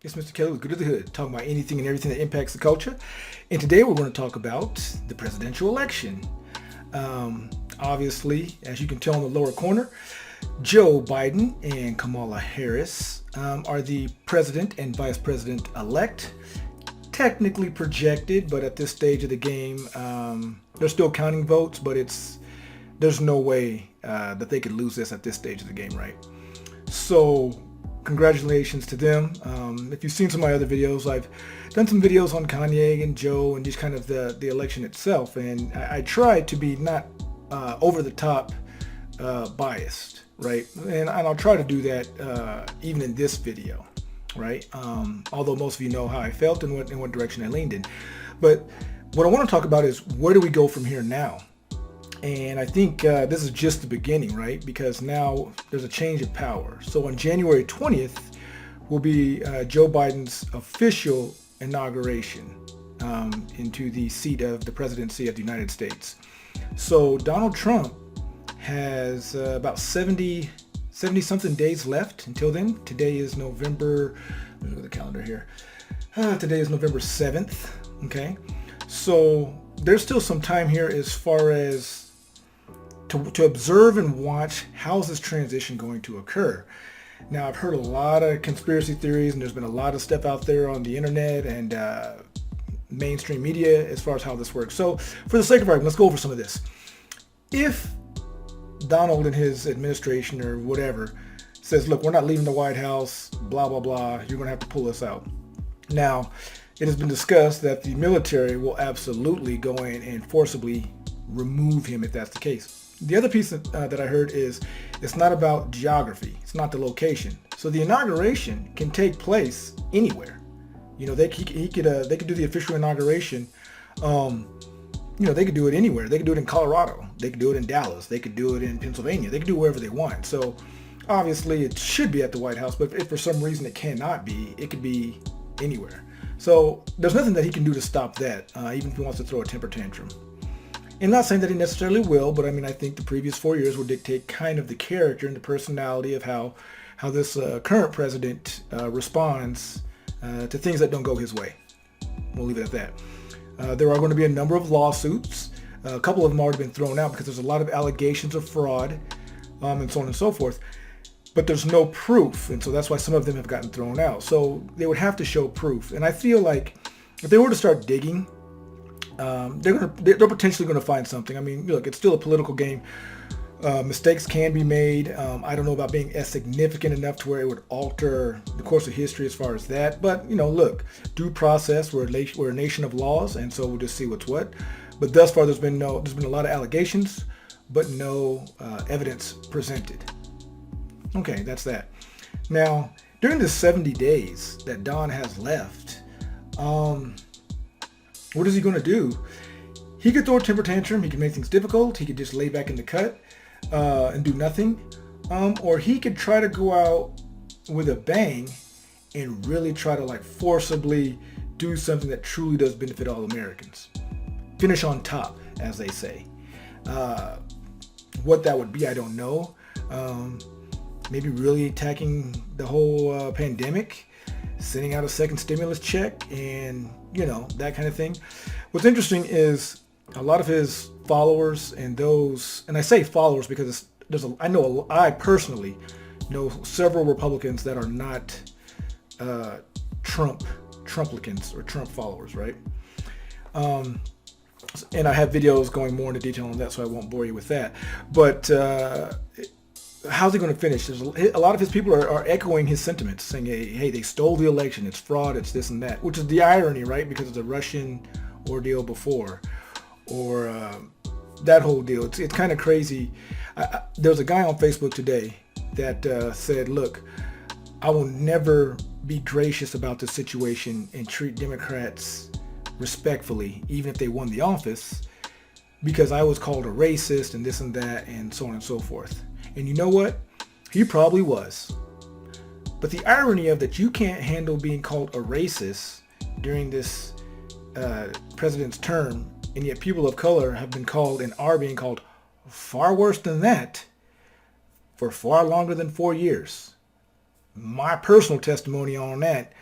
It's Mr. Kelly with Good to the Hood, talking about anything and everything that impacts the culture. And today we're going to talk about the presidential election. Obviously, as you can tell in the lower corner, Joe Biden and Kamala Harris are the president and vice president-elect. Technically projected, but at this stage of the game, they're still counting votes, but there's no way that they could lose this at this stage of the game, right? So congratulations to them. If you've seen some of my other videos, I've done some videos on Kanye and Joe and just kind of the election itself, and I try to be not over the top biased, right? And I'll try to do that even in this video, right? Although most of you know how I felt and what direction I leaned in. But what I want to talk about is where do we go from here now? And I think this is just the beginning, right? Because now there's a change of power. So on January 20th will be Joe Biden's official inauguration into the seat of the presidency of the United States. So Donald Trump has about 70 something days left until then. Today is November, let me look at the calendar here. Today is November 7th, okay? So there's still some time here as far as to observe and watch how's this transition going to occur. Now, I've heard a lot of conspiracy theories, and there's been a lot of stuff out there on the internet and mainstream media as far as how this works. So for the sake of argument, let's go over some of this. If Donald and his administration or whatever says, look, we're not leaving the White House, blah, blah, blah, you're going to have to pull us out. Now, it has been discussed that the military will absolutely go in and forcibly remove him if that's the case. The other piece that I heard is it's not about geography. It's not the location. So the inauguration can take place anywhere. You know, they could do the official inauguration. They could do it anywhere. They could do it in Colorado. They could do it in Dallas. They could do it in Pennsylvania. They could do it wherever they want. So obviously it should be at the White House, but if for some reason it cannot be, it could be anywhere. So there's nothing that he can do to stop that, even if he wants to throw a temper tantrum. And not saying that he necessarily will, but I mean, I think the previous 4 years will dictate kind of the character and the personality of how this current president responds to things that don't go his way. We'll leave it at that. There are going to be a number of lawsuits. A couple of them already been thrown out because there's a lot of allegations of fraud and so on and so forth. But there's no proof, and so that's why some of them have gotten thrown out. So they would have to show proof. And I feel like if they were to start digging, they're potentially going to find something. I mean, look, it's still a political game. Mistakes can be made. I don't know about being as significant enough to where it would alter the course of history as far as that. But, look, due process, we're a nation of laws, and so we'll just see what's what. But thus far, there's been a lot of allegations, but no evidence presented. Okay, that's that. Now, during the 70 days that Don has left, what is he going to do? He could throw a temper tantrum. He could make things difficult. He could just lay back in the cut and do nothing. Or he could try to go out with a bang and really try to forcibly do something that truly does benefit all Americans. Finish on top, as they say. What that would be, I don't know. Maybe really attacking the whole pandemic, sending out a second stimulus check, and that kind of thing. What's interesting is a lot of his followers and I say followers because I personally know several Republicans that are not Trumplicans or Trump followers, right? And I have videos going more into detail on that, so I won't bore you with that. But how's he going to finish? A lot of his people are echoing his sentiments, saying, hey, they stole the election, it's fraud, it's this and that, which is the irony, right? Because of the Russian ordeal before, or that whole deal. It's kind of crazy. There was a guy on Facebook today that said, look, I will never be gracious about the situation and treat Democrats respectfully, even if they won the office, because I was called a racist and this and that and so on and so forth. And you know what? He probably was. But the irony of that, you can't handle being called a racist during this president's term, and yet people of color have been called and are being called far worse than that for far longer than 4 years. My personal testimony on that,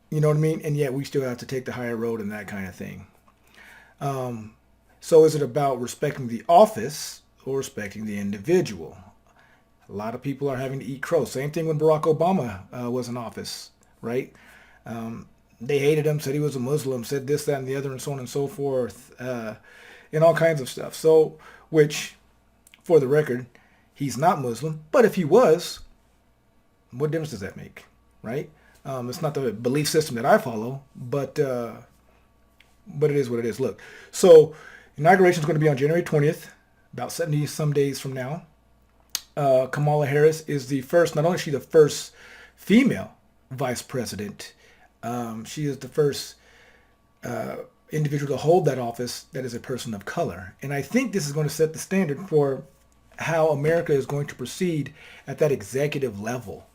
You know what I mean? And yet we still have to take the higher road and that kind of thing. So is it about respecting the office or respecting the individual? A lot of people are having to eat crow. Same thing when Barack Obama was in office, right? They hated him, said he was a Muslim, said this, that, and the other, and so on and so forth, and all kinds of stuff. So, which, for the record, he's not Muslim. But if he was, what difference does that make, right? It's not the belief system that I follow, but it is what it is. Look, so inauguration is going to be on January 20th, about 70 some days from now. Kamala Harris is the first, not only is she the first female vice president, she is the first individual to hold that office that is a person of color. And I think this is going to set the standard for how America is going to proceed at that executive level.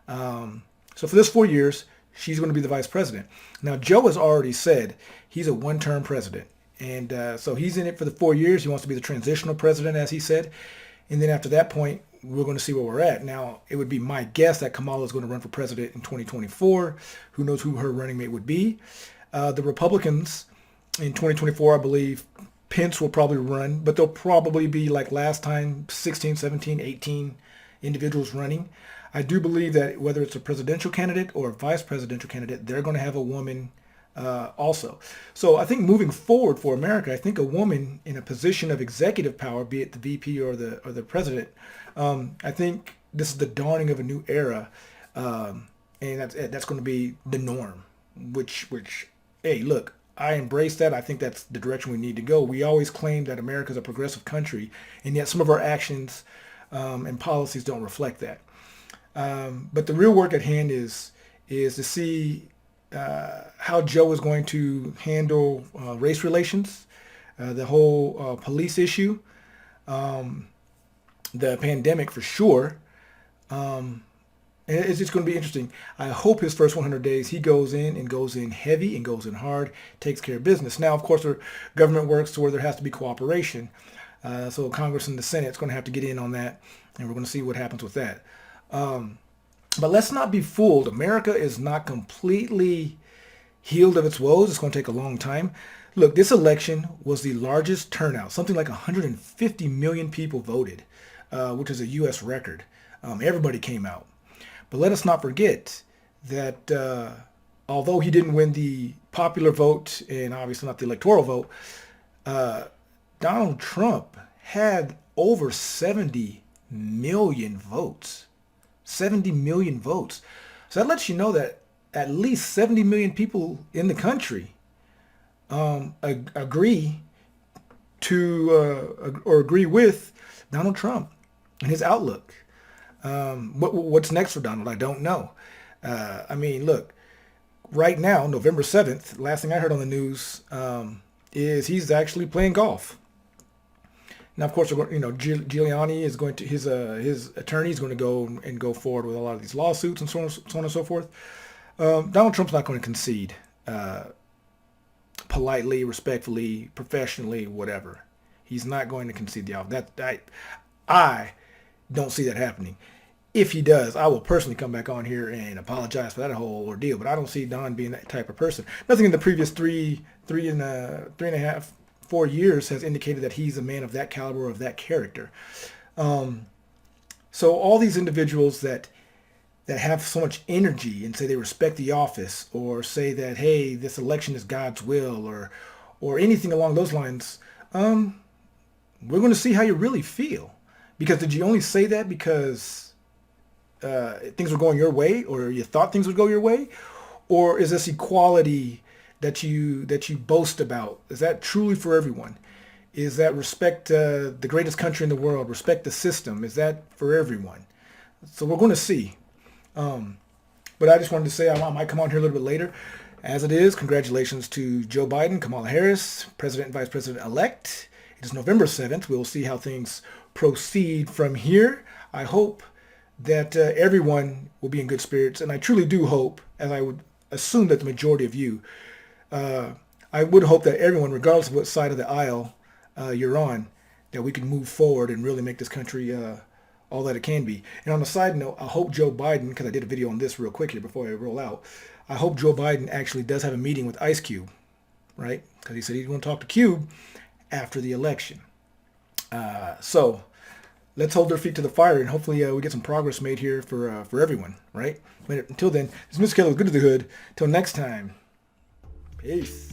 So for this 4 years, she's going to be the vice president. Now, Joe has already said he's a one-term president. And so he's in it for the 4 years. He wants to be the transitional president, as he said. And then after that point, we're going to see where we're at. Now, it would be my guess that Kamala is going to run for president in 2024. Who knows who her running mate would be? The Republicans in 2024, I believe, Pence will probably run, but there'll probably be, like last time, 16, 17, 18 individuals running. I do believe that whether it's a presidential candidate or a vice presidential candidate, they're going to have a woman also. So I think moving forward for America, I think a woman in a position of executive power, be it the VP or the president, I think this is the dawning of a new era, and that's going to be the norm. Which, hey, look, I embrace that. I think that's the direction we need to go. We always claim that America is a progressive country, and yet some of our actions and policies don't reflect that. But the real work at hand is to see how Joe is going to handle race relations, the whole police issue, the pandemic for sure. And it's just going to be interesting. I hope his first 100 days he goes in heavy and goes in hard, takes care of business. Now, of course, the government works to where there has to be cooperation. So Congress and the Senate is going to have to get in on that, and we're going to see what happens with that. But let's not be fooled. America is not completely healed of its woes. It's going to take a long time. Look, this election was the largest turnout. Something like 150 million people voted, which is a U.S. record. Everybody came out. But let us not forget that although he didn't win the popular vote and obviously not the electoral vote, Donald Trump had over 70 million votes. 70 million votes. So that lets you know that at least 70 million people in the country agree to or agree with Donald Trump and his outlook. What's next for Donald? I don't know. I mean, look, right now, November 7th, last thing I heard on the news is he's actually playing golf. Now, of course, Giuliani is going to his attorney is going to go forward with a lot of these lawsuits and so on and so forth. Donald Trump's not going to concede politely, respectfully, professionally, whatever. He's not going to concede the office. I don't see that happening. If he does, I will personally come back on here and apologize for that whole ordeal. But I don't see Don being that type of person. Nothing in the previous three and a half, 4 years has indicated that he's a man of that caliber, of that character. So all these individuals that have so much energy and say they respect the office, or say that, hey, this election is God's will, or anything along those lines, we're going to see how you really feel. Because did you only say that because things were going your way, or you thought things would go your way? Or is this equality that you boast about, is that truly for everyone? Is that respect the greatest country in the world, respect the system, is that for everyone? So we're going to see. But I just wanted to say I might come on here a little bit later. As it is, congratulations to Joe Biden, Kamala Harris, President and Vice President-elect. It is November 7th. We'll see how things proceed from here. I hope that everyone will be in good spirits, and I truly do hope, as I would assume that the majority of you, I would hope that everyone, regardless of what side of the aisle you're on, that we can move forward and really make this country all that it can be. And on a side note, I hope Joe Biden, because I did a video on this real quick here before I roll out, I hope Joe Biden actually does have a meeting with Ice Cube, right? Because he said he's going to talk to Cube after the election. So let's hold their feet to the fire, and hopefully we get some progress made here for everyone, right? But until then, it's Mr. Killer, good to the hood. Till next time, peace.